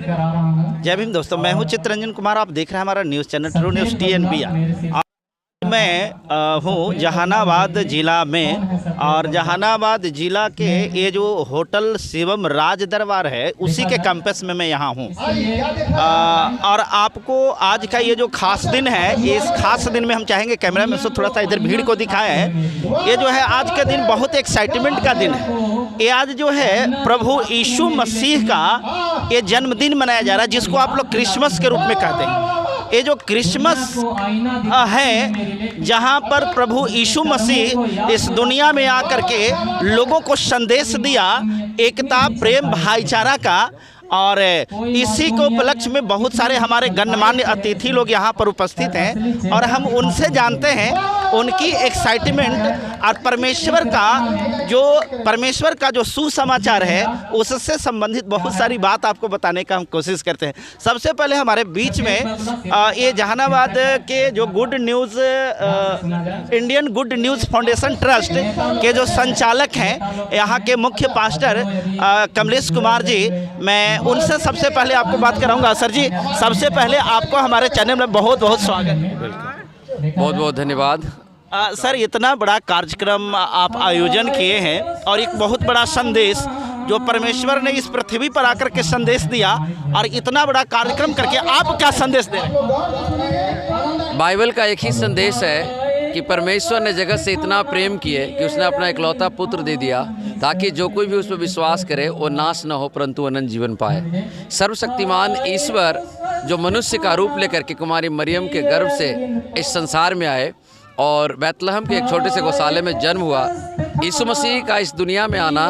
जय भीम दोस्तों, मैं हूं चित्तरंजन कुमार। आप देख रहे हैं हमारा news channel true news TNBR। मैं हूं जहानाबाद ज़िला में, और जहानाबाद ज़िला के ये जो होटल शिवम राज दरबार है उसी के कैंपस में मैं यहाँ हूँ। और आपको आज का ये जो खास दिन है, इस खास दिन में हम चाहेंगे कैमरा में से थोड़ा सा इधर भीड़ को दिखाएं। ये जो है आज का दिन बहुत एक्साइटमेंट का दिन है। ये आज जो है प्रभु यीशु मसीह का ये जन्मदिन मनाया जा रहा है, जिसको आप लोग क्रिसमस के रूप में कहते हैं। ये जो क्रिसमस है, जहाँ पर प्रभु यीशु मसीह इस दुनिया में आकर के लोगों को संदेश दिया एकता, प्रेम, भाईचारा का, और इसी को उपलक्ष्य में बहुत सारे हमारे गणमान्य अतिथि लोग यहाँ पर उपस्थित हैं, और हम उनसे जानते हैं उनकी एक्साइटमेंट और परमेश्वर का जो सुसमाचार है उससे संबंधित बहुत सारी बात आपको बताने का हम कोशिश करते हैं। सबसे पहले हमारे बीच में ये जहानाबाद के जो good news Indian good news foundation trust के जो संचालक हैं, यहाँ के मुख्य पास्टर कमलेश कुमार जी, मैं उनसे सबसे पहले आपको बात कराऊंगा। सर जी, सबसे पहले आपको हमारे चैनल में बहुत बहुत स्वागत। बहुत बहुत धन्यवाद। सर, इतना बड़ा कार्यक्रम आप आयोजन किए हैं, और एक बहुत बड़ा संदेश जो परमेश्वर ने इस पृथ्वी पर आकर के संदेश दिया, और इतना बड़ा कार्यक्रम करके आप क्या संदेश दे रहे हैं? बाइबल का एक ही संदेश है कि परमेश्वर ने जगत से इतना प्रेम किए कि उसने अपना इकलौता पुत्र दे दिया, ताकि जो कोई भी उस पर विश्वास करे वो नाश न हो परंतु अनंत जीवन पाए। सर्वशक्तिमान ईश्वर जो मनुष्य का रूप लेकर के कुमारी मरियम के गर्भ से इस संसार में आए और बैतलहम के एक छोटे से गौशाले में जन्म हुआ। यीशु मसीह का इस दुनिया में आना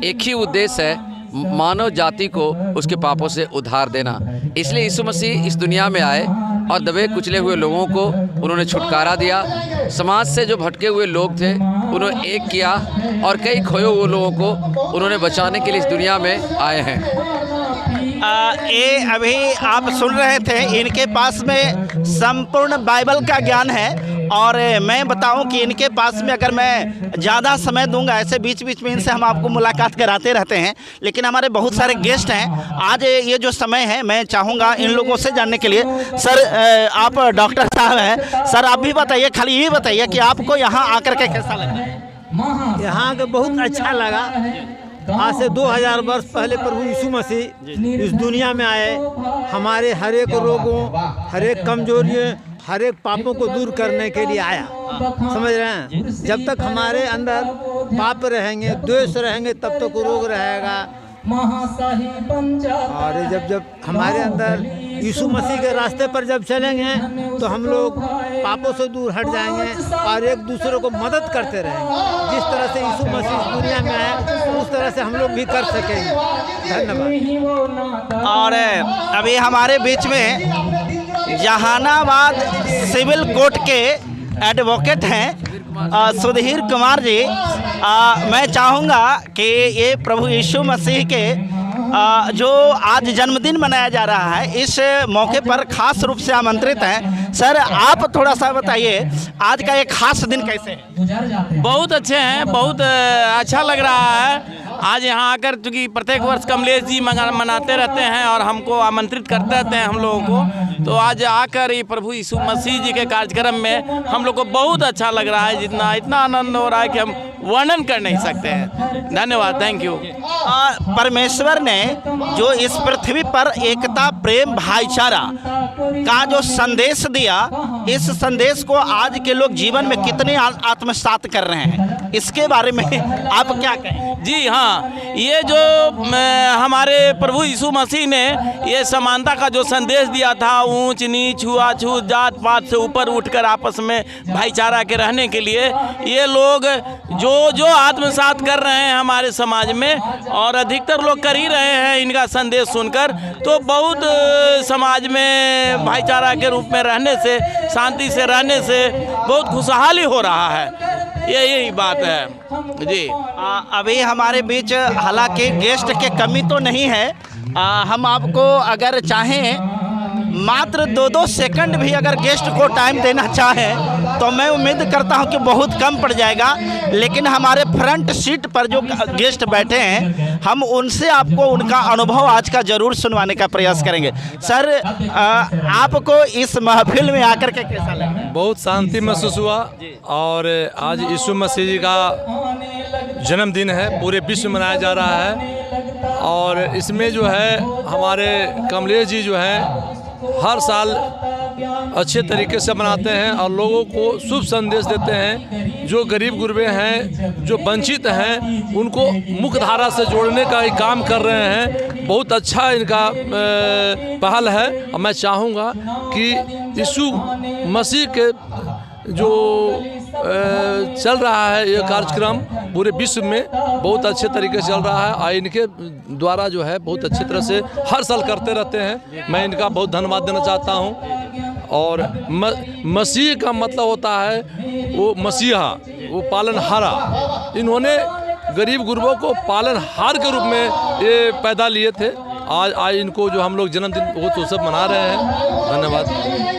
एक ही उद्देश्य है, मानव जाति को उसके पापों से उद्धार देना। इसलिए यीशु मसीह इस दुनिया में आए और दबे कुचले हुए लोगों को उन्होंने छुटकारा दिया। समाज से जो भटके हुए लोग थे उन्होंने एक किया, और कई खोए हुए लोगों को उन्होंने बचाने के लिए इस दुनिया में आए हैं। ये अभी आप सुन रहे थे, इनके पास में संपूर्ण बाइबल का ज्ञान है। और मैं बताऊं कि इनके पास में अगर मैं ज़्यादा समय दूंगा, ऐसे बीच बीच में इनसे हम आपको मुलाकात कराते रहते हैं, लेकिन हमारे बहुत सारे गेस्ट हैं। आज ये जो समय है, मैं चाहूँगा इन लोगों से जानने के लिए। सर, आप डॉक्टर साहब हैं, सर आप भी बताइए, खाली ये बताइए कि आपको यहाँ आकर के कैसा लगा? यहाँ के बहुत अच्छा लगा। आज से 2000 वर्ष पहले प्रभु यीशु मसीह इस दुनिया में आए, हमारे हर एक रोगों, हर एक कमजोरियों, हर एक पापों को दूर करने के लिए आया। समझ रहे हैं? जब तक हमारे अंदर पाप रहेंगे, द्वेष रहेंगे, तब तक रोग रहेगा। और जब हमारे अंदर यीशु मसीह के रास्ते पर जब चलेंगे तो हम लोग पापों से दूर हट जाएंगे और एक दूसरे को मदद करते रहेंगे। जिस तरह से यीशु मसीह इस दुनिया में आए उस तरह से हम लोग भी कर सकेंगे। धन्यवाद। और अभी हमारे बीच में जहानाबाद सिविल कोर्ट के एडवोकेट हैं सुधीर कुमार जी। मैं चाहूँगा कि ये प्रभु यीशु मसीह के जो आज जन्मदिन मनाया जा रहा है, इस मौके पर खास रूप से आमंत्रित हैं। सर, आप थोड़ा सा बताइए आज का ये खास दिन कैसे है? बहुत अच्छे हैं, बहुत अच्छा लग रहा है आज यहाँ आकर, चूँकि प्रत्येक वर्ष कमलेश जी मनाते रहते हैं और हमको आमंत्रित करते रहते हैं हम लोगों को। तो आज आकर ये प्रभु यीशु मसीह जी के कार्यक्रम में हम लोग को बहुत अच्छा लग रहा है, जितना इतना आनंद हो रहा है कि हम वर्णन कर नहीं सकते हैं। धन्यवाद, थैंक यू। परमेश्वर ने जो इस पृथ्वी पर एकता, प्रेम, भाईचारा का जो संदेश दिया, इस संदेश को आज के लोग जीवन में कितने आत्मसात कर रहे हैं, इसके बारे में आप क्या कहें? जी हाँ, ये जो हमारे प्रभु यीशु मसीह ने ये समानता का जो संदेश दिया था, ऊंच नीच, छुआछूत, जात पात से ऊपर उठकर आपस में भाईचारा के रहने के लिए, ये लोग जो आत्मसात कर रहे हैं हमारे समाज में, और अधिकतर लोग कर ही रहे हैं इनका संदेश सुनकर। तो बहुत समाज में भाईचारा के रूप में रहने से, शांति से रहने से बहुत खुशहाली हो रहा है। यही बात है जी। अभी हमारे बीच हालांकि गेस्ट के कमी तो नहीं है। हम आपको अगर चाहें मात्र 2-2 सेकंड भी अगर गेस्ट को टाइम देना चाहें तो मैं उम्मीद करता हूं कि बहुत कम पड़ जाएगा। लेकिन हमारे फ्रंट सीट पर जो गेस्ट बैठे हैं, हम उनसे आपको उनका अनुभव आज का जरूर सुनवाने का प्रयास करेंगे। सर, आपको इस महफिल में आकर के कैसा लगा? बहुत शांति महसूस हुआ। और आज यीशु मसीह जी का जन्मदिन है, पूरे विश्व में मनाया जा रहा है। और इसमें जो है हमारे कमलेश जी जो है हर साल अच्छे तरीके से मनाते हैं और लोगों को शुभ संदेश देते हैं। जो गरीब गुरबे हैं, जो वंचित हैं, उनको मुख्य धारा से जोड़ने का एक काम कर रहे हैं। बहुत अच्छा इनका पहल है। और मैं चाहूँगा कि यीशु मसीह के जो चल रहा है ये कार्यक्रम पूरे विश्व में बहुत अच्छे तरीके से चल रहा है। और इनके द्वारा जो है बहुत अच्छी तरह से हर साल करते रहते हैं। मैं इनका बहुत धन्यवाद देना चाहता हूँ। और मसीह का मतलब होता है वो मसीहा, वो पालनहारा। इन्होंने गरीब गुरबों को पालनहार के रूप में ये पैदा लिए थे। आज इनको जो हम लोग जन्मदिन बहुत उत्सव मना रहे हैं। धन्यवाद।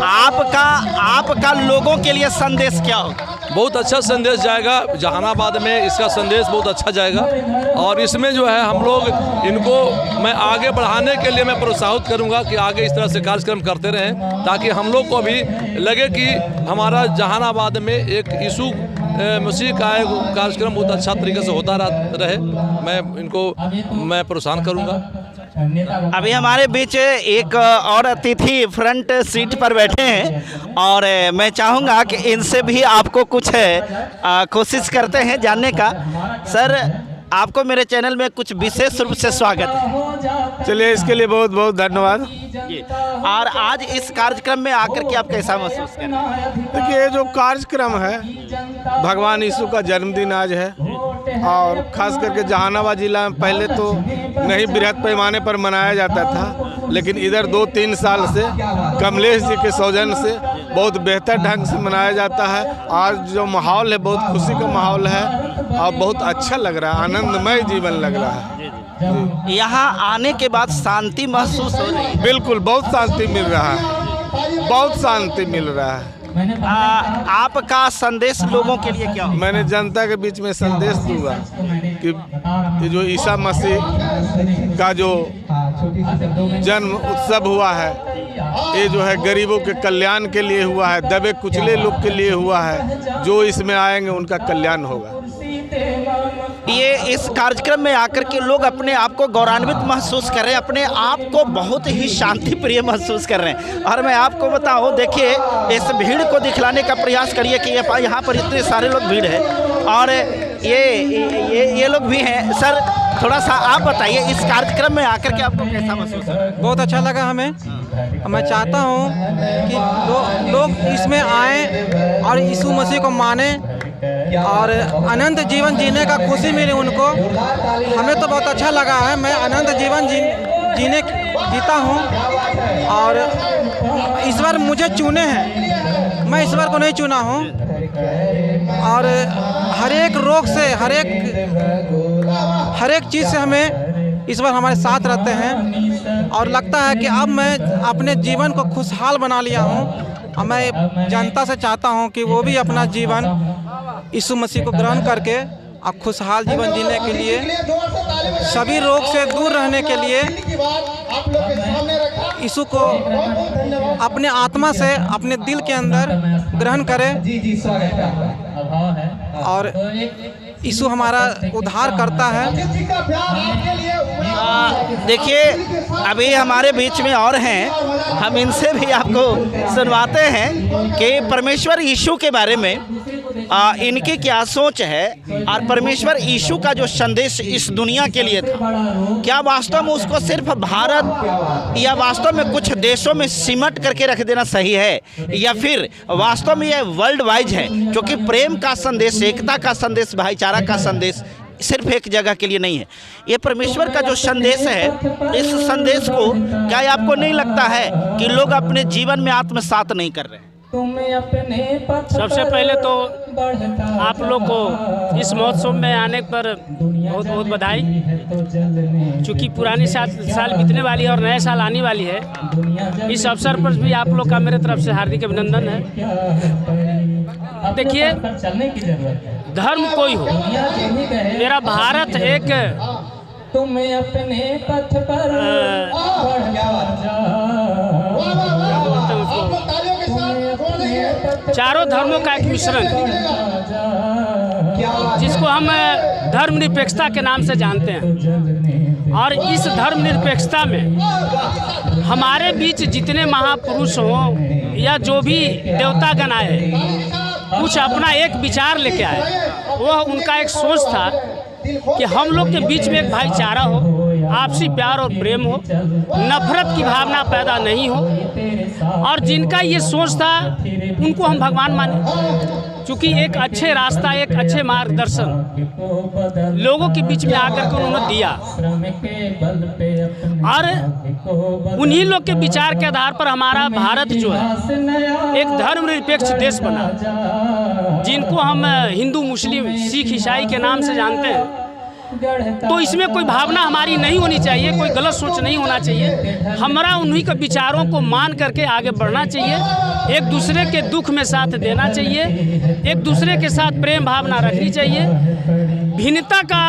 आपका लोगों के लिए संदेश क्या होगा? बहुत अच्छा संदेश जाएगा जहानाबाद में, इसका संदेश बहुत अच्छा जाएगा। और इसमें जो है हम लोग इनको मैं आगे बढ़ाने के लिए मैं प्रोत्साहित करूंगा कि आगे इस तरह से कार्यक्रम करते रहें, ताकि हम लोग को भी लगे कि हमारा जहानाबाद में एक यीशु मसीह का एक कार्यक्रम बहुत अच्छा तरीके से होता रहे। मैं प्रोत्साहन करूंगा। अभी हमारे बीच एक और अतिथि फ्रंट सीट पर बैठे हैं और मैं चाहूँगा कि इनसे भी आपको कुछ कोशिश करते हैं जानने का। सर, आपको मेरे चैनल में कुछ विशेष रूप से स्वागत है। चलिए, इसके लिए बहुत बहुत धन्यवाद। और आज इस कार्यक्रम में आकर के आप कैसा महसूस कर रहे हैं? देखिए, ये जो कार्यक्रम है, भगवान यीशु का जन्मदिन आज है। और ख़ास करके जहानाबाद जिला में पहले तो नहीं बृहद पैमाने पर मनाया जाता था, लेकिन इधर 2-3 साल से कमलेश जी के सौजन्य से बहुत बेहतर ढंग से मनाया जाता है। आज जो माहौल है बहुत खुशी का माहौल है और बहुत अच्छा लग रहा है, आनंदमय जीवन लग रहा है। यहाँ आने के बाद शांति महसूस हो रही है? बिल्कुल, बहुत शांति मिल रहा है, बहुत शांति मिल रहा है। आपका संदेश लोगों के लिए क्या हो? मैंने जनता के बीच में संदेश दूंगा कि ये जो ईसा मसीह का जो जन्म उत्सव हुआ है, ये जो है गरीबों के कल्याण के लिए हुआ है, दबे कुचले लोग के लिए हुआ है। जो इसमें आएंगे उनका कल्याण होगा। ये इस कार्यक्रम में आकर के लोग अपने आप को गौरवान्वित महसूस कर रहे हैं, अपने आप को बहुत ही शांति प्रिय महसूस कर रहे हैं। और मैं आपको बताऊं, देखिए, इस भीड़ को दिखलाने का प्रयास करिए कि यहाँ पर इतने सारे लोग भीड़ है और ये लोग भी हैं। सर, थोड़ा सा आप बताइए, इस कार्यक्रम में आकर के आपको कैसा महसूस हो? बहुत अच्छा लगा हमें। मैं चाहता हूँ कि लोग इसमें आएँ और यीशु मसीह को माने और अनंत जीवन जीने का खुशी मिले उनको। हमें तो बहुत अच्छा लगा है। मैं अनंत जीवन जीता हूँ और ईश्वर मुझे चुने हैं, मैं ईश्वर को नहीं चुना हूँ। और हर एक रोग से, हर एक चीज़ से हमें ईश्वर हमारे साथ रहते हैं। और लगता है कि अब मैं अपने जीवन को खुशहाल बना लिया हूँ। और मैं जनता से चाहता हूँ कि वो भी अपना जीवन यीशु मसीह को ग्रहण करके और खुशहाल जीवन जीने के लिए, सभी रोग से दूर रहने के लिए यीशु को अपने आत्मा से, अपने दिल के अंदर ग्रहण करें। और यीशु हमारा उद्धार करता है। देखिए, अभी हमारे बीच में और हैं, हम इनसे भी आपको सुनवाते हैं कि परमेश्वर यीशु के बारे में इनकी क्या सोच है और परमेश्वर यीशु का जो संदेश इस दुनिया के लिए था, क्या वास्तव में उसको सिर्फ भारत या वास्तव में कुछ देशों में सिमट करके रख देना सही है, या फिर वास्तव में यह वर्ल्ड वाइड है? क्योंकि प्रेम का संदेश, एकता का संदेश, भाईचारा का संदेश सिर्फ एक जगह के लिए नहीं है। ये परमेश्वर का जो संदेश है, इस संदेश को क्या आपको नहीं लगता है कि लोग अपने जीवन में आत्मसात नहीं कर रहे हैं? सबसे पहले तो आप लोग को इस महोत्सव में आने पर बहुत बहुत बधाई। चूँकि पुरानी साल बीतने वाली है और नए साल आने वाली है, इस अवसर पर भी आप लोग का मेरे तरफ से हार्दिक अभिनंदन है। देखिए, धर्म कोई हो, मेरा भारत एक चारों धर्मों का एक मिश्रण है, जिसको हम धर्मनिरपेक्षता के नाम से जानते हैं। और इस धर्मनिरपेक्षता में हमारे बीच जितने महापुरुष हों या जो भी देवतागण आए, कुछ अपना एक विचार लेके आए। वह उनका एक सोच था कि हम लोग के बीच में एक भाईचारा हो, आपसी प्यार और प्रेम हो, नफरत की भावना पैदा नहीं हो। और जिनका ये सोच था उनको हम भगवान माने, क्योंकि एक अच्छे रास्ता, एक अच्छे मार्गदर्शन लोगों के बीच में आकर के उन्होंने दिया। और उन्हीं लोग के विचार के आधार पर हमारा भारत जो है एक धर्मनिरपेक्ष देश बना, जिनको हम हिंदू, मुस्लिम, सिख, ईसाई के नाम से जानते हैं। तो इसमें कोई भावना हमारी नहीं होनी चाहिए, कोई गलत सोच नहीं होना चाहिए। हमारा उन्हीं के विचारों को मान करके आगे बढ़ना चाहिए, एक दूसरे के दुख में साथ देना चाहिए, एक दूसरे के साथ प्रेम भावना रखनी चाहिए। भिन्नता का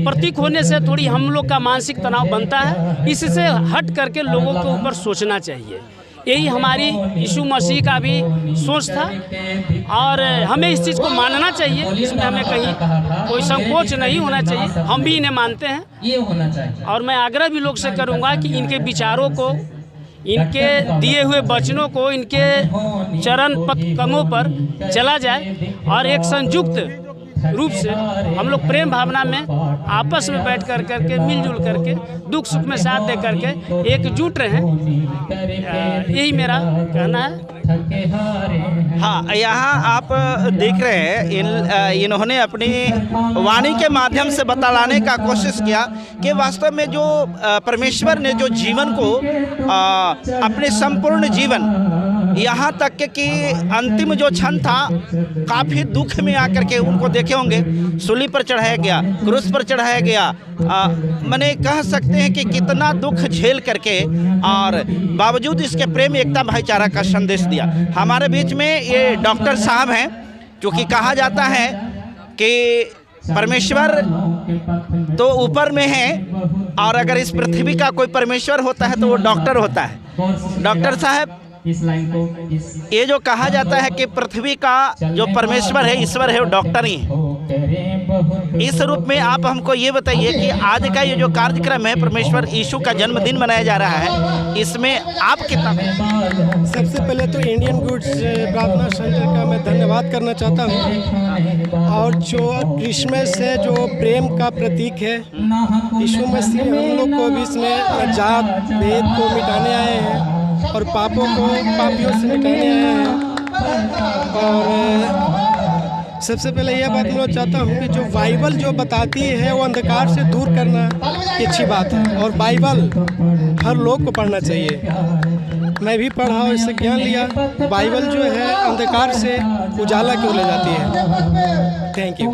प्रतीक होने से थोड़ी हम लोग का मानसिक तनाव बनता है, इससे हट करके लोगों के ऊपर सोचना चाहिए। यही हमारी यीशु मसीह का भी सोच था और हमें इस चीज़ को मानना चाहिए। इसमें हमें कहीं कोई संकोच नहीं होना चाहिए, हम भी इन्हें मानते हैं। ये होना चाहिए। और मैं आग्रह भी लोग से करूँगा कि इनके विचारों को, इनके दिए हुए वचनों को, इनके चरण कदमों पर चला जाए और एक संयुक्त रूप से हम लोग प्रेम भावना में आपस में बैठ कर करके, मिलजुल करके, दुख सुख में साथ दे करके एकजुट रहें। यही मेरा कहना है। हाँ, यहाँ आप देख रहे हैं इन्होंने अपनी वाणी के माध्यम से बतलाने का कोशिश किया कि वास्तव में जो परमेश्वर ने जो जीवन को अपने संपूर्ण जीवन, यहाँ तक कि अंतिम जो क्षण था, काफ़ी दुख में आकर के उनको देखे होंगे, सूली पर चढ़ाया गया, क्रूस पर चढ़ाया गया। मैंने कह सकते हैं कि कितना दुख झेल करके और बावजूद इसके प्रेम, एकता, भाईचारा का संदेश दिया। हमारे बीच में ये डॉक्टर साहब हैं, क्योंकि कहा जाता है कि परमेश्वर तो ऊपर में है और अगर इस पृथ्वी का कोई परमेश्वर होता है तो वो डॉक्टर होता है। डॉक्टर साहब, ये जो कहा जाता है कि पृथ्वी का जो परमेश्वर है, ईश्वर है, वो डॉक्टर ही है। इस रूप में आप हमको ये बताइए कि आज का ये जो कार्यक्रम है, परमेश्वर यीशु का जन्मदिन मनाया जा रहा है, इसमें आप कितना? सबसे पहले तो इंडियन गुड्स प्रार्थना सेंटर का मैं धन्यवाद करना चाहता हूँ। और जो क्रिसमस है, जो प्रेम का प्रतीक है, यीशु मसीह हम लोग को भी इसमें जात भेद को मिटाने आए हैं और पापियों से मिटाने आए हैं। और सबसे पहले यह बात मैं चाहता हूँ कि जो बाइबल जो बताती है वो अंधकार से दूर करना ये अच्छी बात है, और बाइबल हर लोग को पढ़ना चाहिए। मैं भी पढ़ा और इससे ज्ञान लिया। बाइबल जो है अंधकार से उजाला क्यों ले जाती है। Thank you.